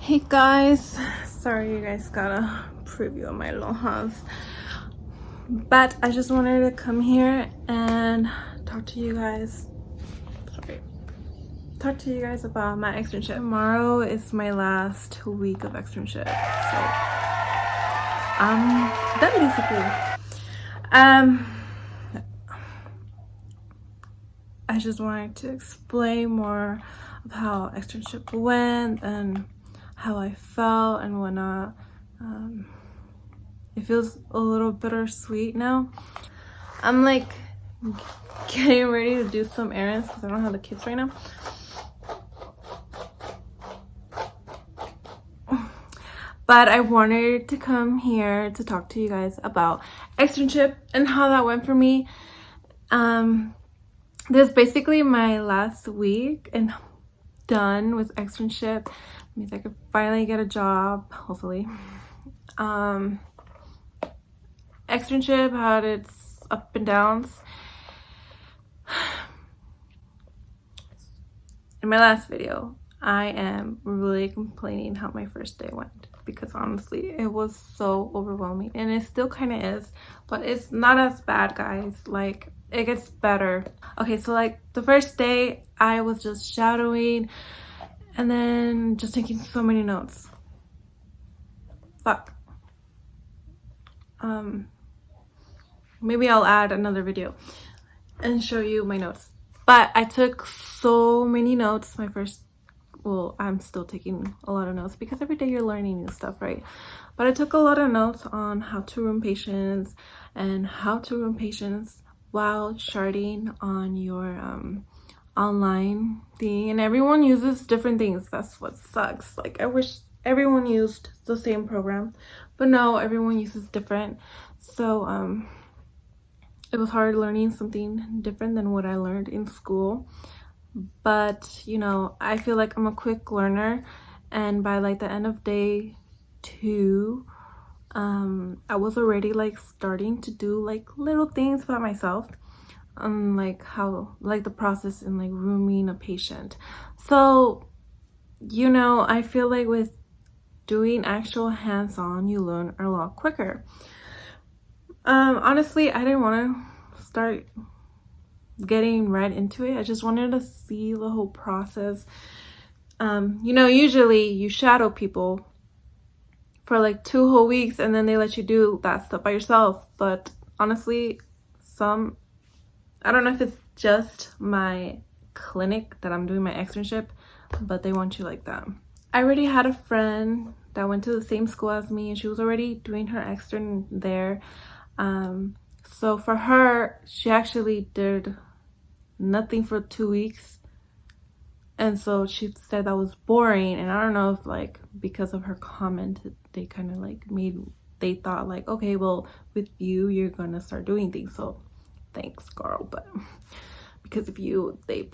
Hey guys, sorry you guys got a preview of my little house, but I just wanted to come here and talk to you guys. Talk to you guys about my externship. Tomorrow is my last week of externship, so I'm done basically. I just wanted to explain more of how externship went and how I felt and whatnot. It feels a little bittersweet now. I'm like getting ready to do some errands because I don't have the kids right now. But I wanted to come here to talk to you guys about externship and how that went for me. This is basically my last week and done with externship. It means I could finally get a job, hopefully. Externship had its up and downs. In my last video, I am really complaining how my first day went because honestly it was so overwhelming, and it still kind of is, but it's not as bad, guys. Like, it gets better. Okay, so like the first day I was just shadowing and then just taking so many notes. Fuck. Maybe I'll add another video and show you my notes. But I took so many notes my first, well, I'm still taking a lot of notes because every day you're learning new stuff, right? But I took a lot of notes on how to room patients and how to room patients while charting on your online thing. And everyone uses different things. That's what sucks. Like, I wish everyone used the same program, but no, everyone uses different. So it was hard learning something different than what I learned in school. But you know, I feel like I'm a quick learner, and by like the end of day 2, I was already like starting to do like little things by myself, like how, like the process in like rooming a patient. So, you know, I feel like with doing actual hands-on, you learn a lot quicker. Honestly, I didn't want to start getting right into it. I just wanted to see the whole process. You know, usually you shadow people for like 2 whole weeks and then they let you do that stuff by yourself. But honestly, I don't know if it's just my clinic that I'm doing my externship, but they want you like that. I already had a friend that went to the same school as me, and she was already doing her extern there. So for her, she actually did nothing for 2 weeks, and so she said that was boring. And I don't know if like because of her comment they kind of like they thought like, okay, well, with you you're gonna start doing things, so thanks girl. But because of you, they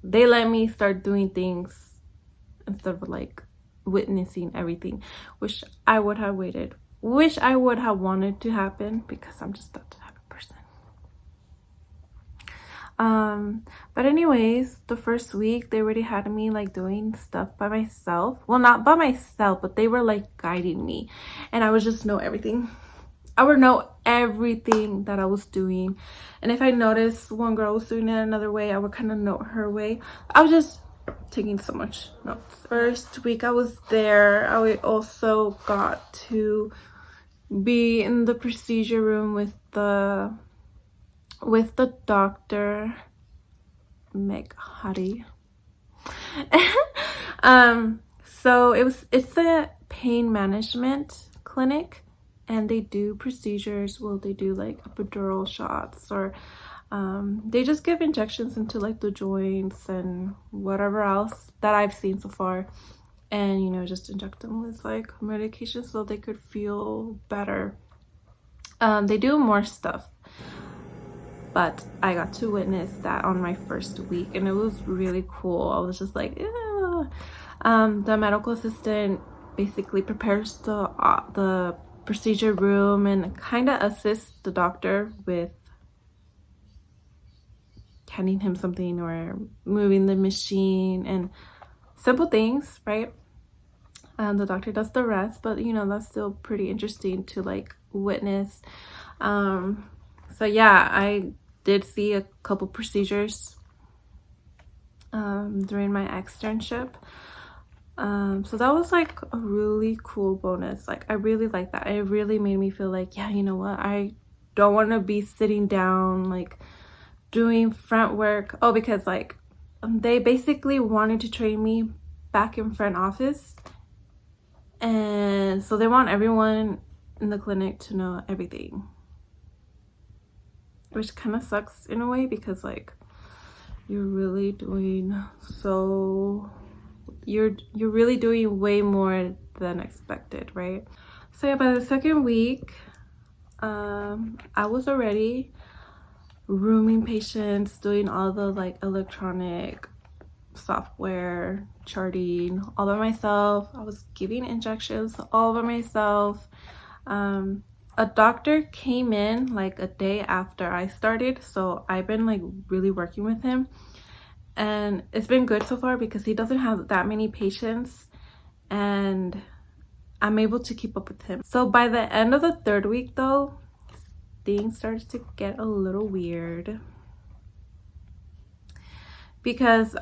let me start doing things instead of like witnessing everything, which I would have wanted to happen because I'm just that type of person. But anyways, the first week they already had me like doing stuff by myself. Well, not by myself, but they were like guiding me, and I would just know everything. I would know everything that I was doing, and if I noticed one girl was doing it another way, I would kind of note her way. I was just taking so much notes. First week I was there, I also got to be in the procedure room with the doctor Meg Hadi. So it's a pain management clinic, and they do procedures. Well, they do like epidural shots, or they just give injections into like the joints and whatever else that I've seen so far, and you know, just inject them with like medication so they could feel better. They do more stuff, but I got to witness that on my first week, and it was really cool. I was just like, yeah. The medical assistant basically prepares the procedure room and kind of assists the doctor with handing him something or moving the machine and simple things, right? The doctor does the rest, but you know, that's still pretty interesting to like witness. So yeah, I did see a couple procedures during my externship. So that was like a really cool bonus. Like I really like that. It really made me feel like, yeah, you know what, I don't want to be sitting down like doing front work. Oh, because like they basically wanted to train me back in front office, and so they want everyone in the clinic to know everything, which kind of sucks in a way, because like you're really doing you're really doing way more than expected, right? So yeah, by the second week I was already rooming patients, doing all the like electronic software charting all by myself. I was giving injections all by myself. A doctor came in like a day after I started, so I've been like really working with him, and it's been good so far because he doesn't have that many patients and I'm able to keep up with him. So by the end of the third week though, things started to get a little weird, because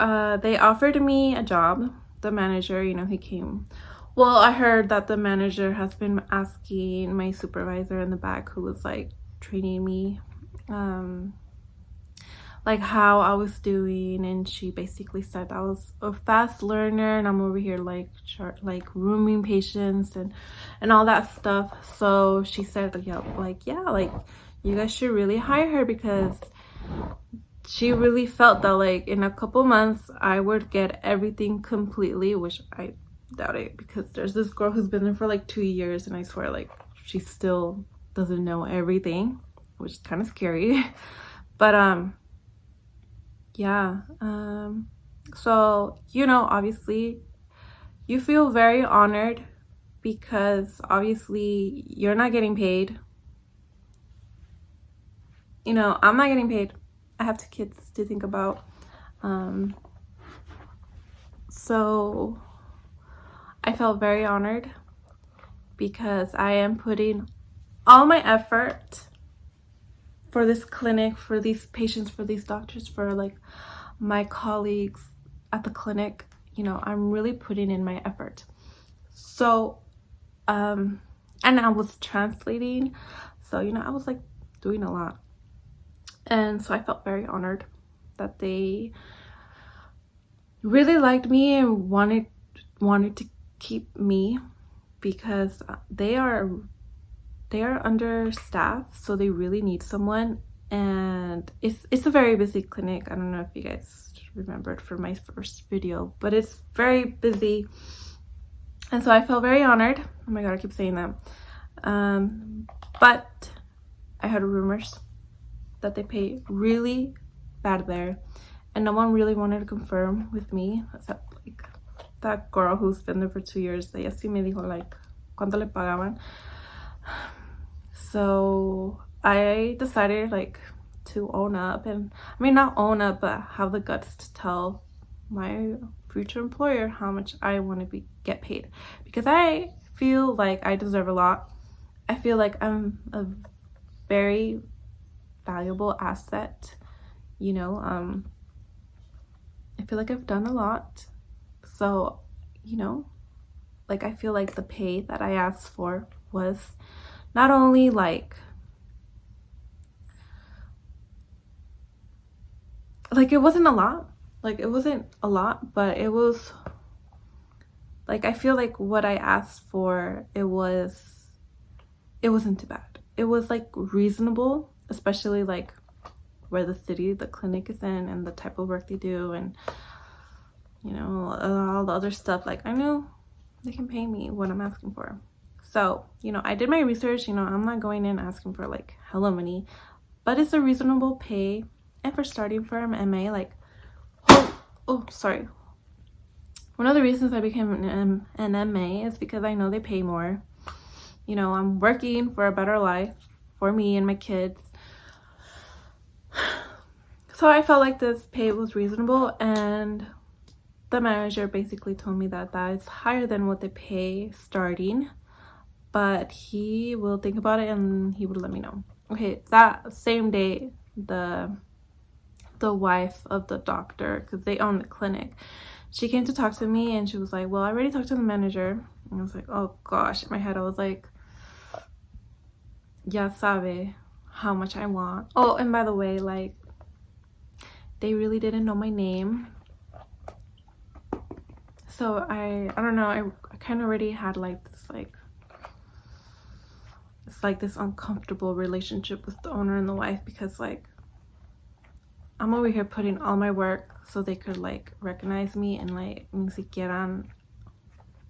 they offered me a job. The manager, you know, he came. Well, I heard that the manager has been asking my supervisor in the back, who was like training me, like how I was doing, and she basically said I was a fast learner and I'm over here like rooming patients and all that stuff. So she said, yeah, like you guys should really hire her, because she really felt that like in a couple months I would get everything completely, which I doubt it, because there's this girl who's been there for like 2 years and I swear like she still doesn't know everything, which is kind of scary. But yeah, so you know, obviously you feel very honored, because obviously you're not getting paid. You know, I'm not getting paid. I have 2 kids to think about. So I felt very honored, because I am putting all my effort for this clinic, for these patients, for these doctors, for like my colleagues at the clinic. You know, I'm really putting in my effort. So and I was translating, so you know, I was like doing a lot, and so I felt very honored that they really liked me and wanted to keep me, because they are understaffed, so they really need someone. And it's a very busy clinic. I don't know if you guys remembered from my first video, but it's very busy, and so I felt very honored. Oh my god, I keep saying that. But I heard rumors that they pay really bad there, and no one really wanted to confirm with me, except like that girl who's been there for 2 years. Ella sí me dijo like cuánto le pagaban. So I decided like to own up, and I mean, not own up, but have the guts to tell my future employer how much I want to get paid, because I feel like I deserve a lot. I feel like I'm a very valuable asset, you know. I feel like I've done a lot, so you know, like I feel like the pay that I asked for was not only like it wasn't a lot, but it was like, I feel like what I asked for, it wasn't too bad. It was like reasonable, especially like where the city the clinic is in and the type of work they do, and you know, all the other stuff. Like I knew they can pay me what I'm asking for. So, you know, I did my research. You know, I'm not going in asking for like hella money, but it's a reasonable pay. And for starting for an MA, like, sorry. One of the reasons I became an MA is because I know they pay more. You know, I'm working for a better life for me and my kids. So I felt like this pay was reasonable, and the manager basically told me that that is higher than what they pay starting, but he will think about it and he would let me know. Okay, that same day, the wife of the doctor, because they own the clinic, she came to talk to me and she was like, well, I already talked to the manager. And I was like, oh gosh. In my head I was like, ya sabe how much I want. Oh, and by the way, like, they really didn't know my name, so I don't know, I kind of already had like this, like, it's like this uncomfortable relationship with the owner and the wife, because like I'm over here putting all my work so they could like recognize me, and like ni siquiera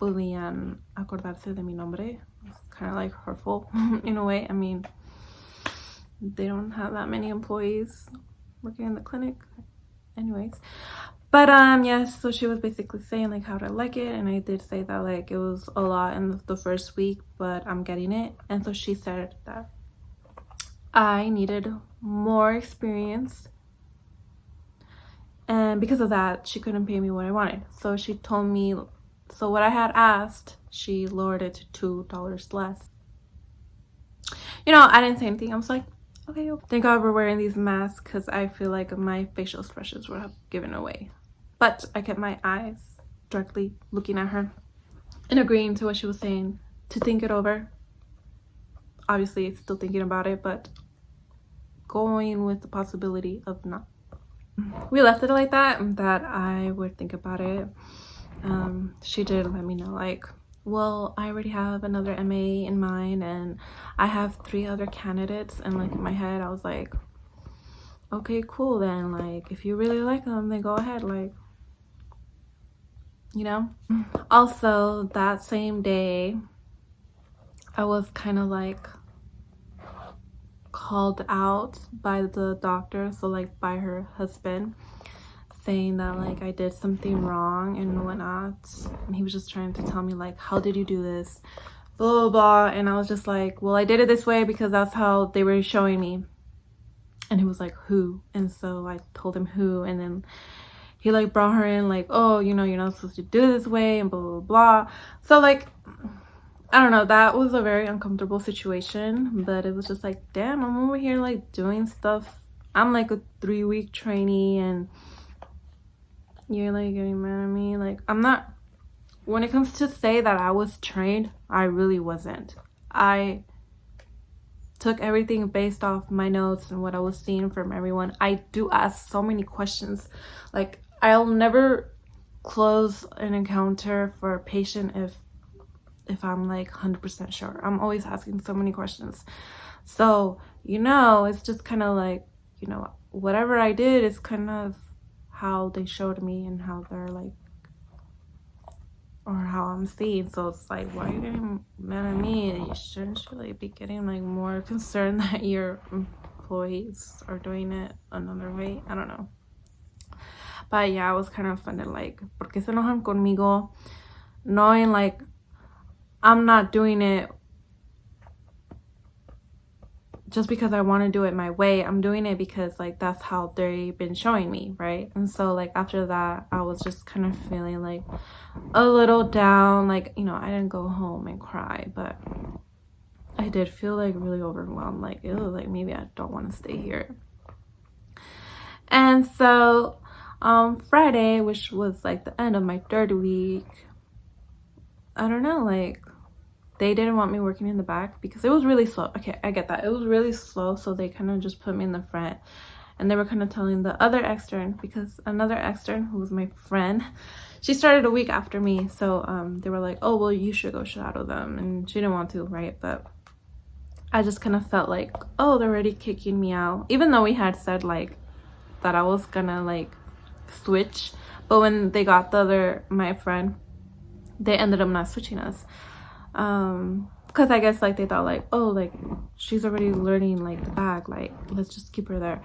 podían acordarse de mi nombre. It's kind of like hurtful in a way. I mean, they don't have that many employees working in the clinic anyways. But yes, so she was basically saying like how to like it, and I did say that like it was a lot in the first week, but I'm getting it. And so she said that I needed more experience, and because of that she couldn't pay me what I wanted. So she told me, so what I had asked, she lowered it to $2 less. You know, I didn't say anything. I was like, okay, thank God we're wearing these masks, because I feel like my facial expressions would have given away. But I kept my eyes directly looking at her and agreeing to what she was saying, to think it over. Obviously still thinking about it, but going with the possibility of not. We left it like that I would think about it. She did let me know like, well, I already have another MA in mind and I have 3 other candidates, and like in my head I was like, okay, cool, then like if you really like them, then go ahead, like, you know. Also that same day I was kind of like called out by the doctor, so like by her husband, saying that like I did something wrong and whatnot, and he was just trying to tell me like, how did you do this, blah blah blah. And I was just like, well, I did it this way because that's how they were showing me. And he was like, who? And so I told him who, and then he like brought her in like, oh, you know, you're not supposed to do it this way and blah blah blah. So like, I don't know, that was a very uncomfortable situation, but it was just like, damn, I'm over here like doing stuff. I'm like a 3-week trainee and you're like getting mad at me. Like, I'm not, when it comes to say that I was trained, I really wasn't. I took everything based off my notes and what I was seeing from everyone. I do ask so many questions. Like, I'll never close an encounter for a patient if I'm like 100% sure. I'm always asking so many questions. So, you know, it's just kind of like, you know, whatever I did is kind of how they showed me and how they're like, or how I'm seeing. So it's like, why are you getting mad at me? You shouldn't really be getting like more concerned that your employees are doing it another way. I don't know. But yeah, I was kind of offended, like, ¿por qué se enojan conmigo? Knowing like I'm not doing it just because I want to do it my way. I'm doing it because like that's how they've been showing me, right? And so like after that I was just kind of feeling like a little down. Like, you know, I didn't go home and cry, but I did feel like really overwhelmed, like, ew, like maybe I don't want to stay here. And so Friday, which was like the end of my 3rd week, I don't know, like they didn't want me working in the back because it was really slow. Okay, I get that. It was really slow, so they kind of just put me in the front. And they were kind of telling the other extern, because another extern who was my friend, she started a week after me. So they were like, oh, well, you should go shadow them. And she didn't want to, right? But I just kind of felt like, oh, they're already kicking me out. Even though we had said like that I was gonna like switch. But when they got my friend, they ended up not switching us. Because I guess like they thought like, oh, like she's already learning like the back, like let's just keep her there.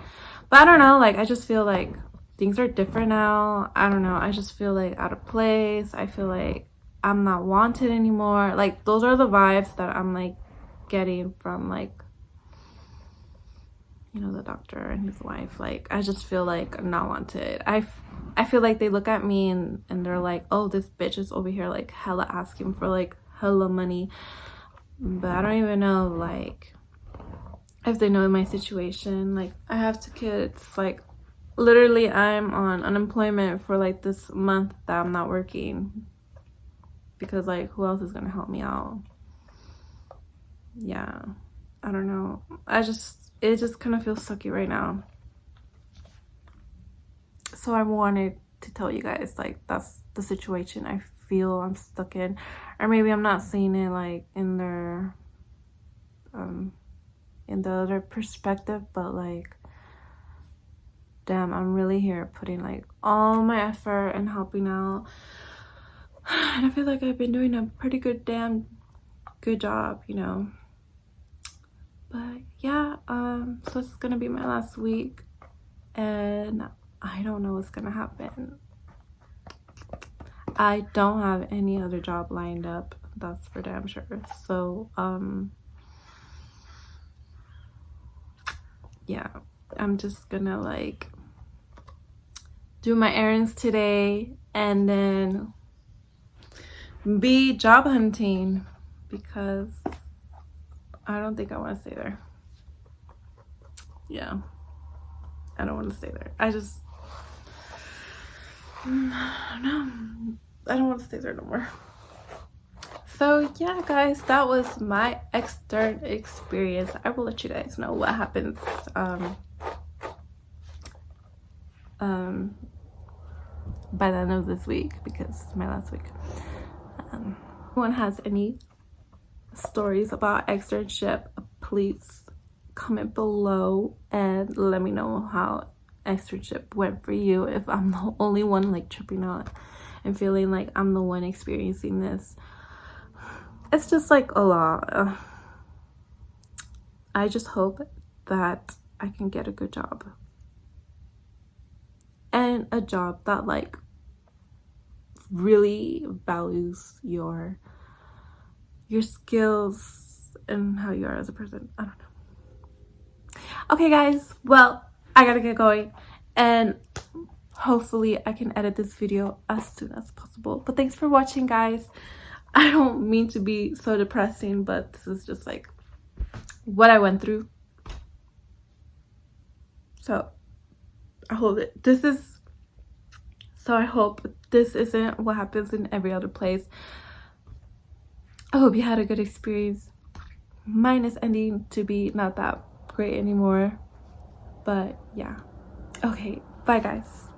But I don't know, like I just feel like things are different now. I don't know, I just feel like out of place. I feel like I'm not wanted anymore. Like those are the vibes that I'm like getting from like the doctor and his wife. Like, I just feel like not wanted. I feel like they look at me and they're like, oh, this bitch is over here like hella asking for like hella money. But I don't even know like if they know my situation. Like, I have 2 kids. Like, literally I'm on unemployment for like this month that I'm not working, because like who else is gonna help me out? Yeah, I don't know. It just kind of feels sucky right now. So I wanted to tell you guys, like, that's the situation I feel I'm stuck in. Or maybe I'm not seeing it like in the other perspective, but like, damn, I'm really here putting like all my effort and helping out, and I feel like I've been doing a pretty good job, but yeah. So it's gonna be my last week, and I don't know what's gonna happen. I don't have any other job lined up, that's for damn sure. So yeah, I'm just gonna like do my errands today and then be job hunting, because I don't think I want to stay there. Yeah, I don't want to stay there. I don't want to stay there no more. So yeah, guys, that was my extern experience. I will let you guys know what happens by the end of this week, because it's my last week. If anyone has any stories about externship, please comment below and let me know how externship went for you. If I'm the only one like tripping out and feeling like I'm the one experiencing this, it's just like a lot. I just hope that I can get a good job, and a job that like really values your skills and how you are as a person. I don't know. Okay guys, well, I gotta get going, and hopefully I can edit this video as soon as possible. But thanks for watching, guys. I don't mean to be so depressing, but this is just like what I went through. So I hope this isn't what happens in every other place. I hope you had a good experience. Mine is ending to be not that great anymore, but yeah. Okay, bye guys.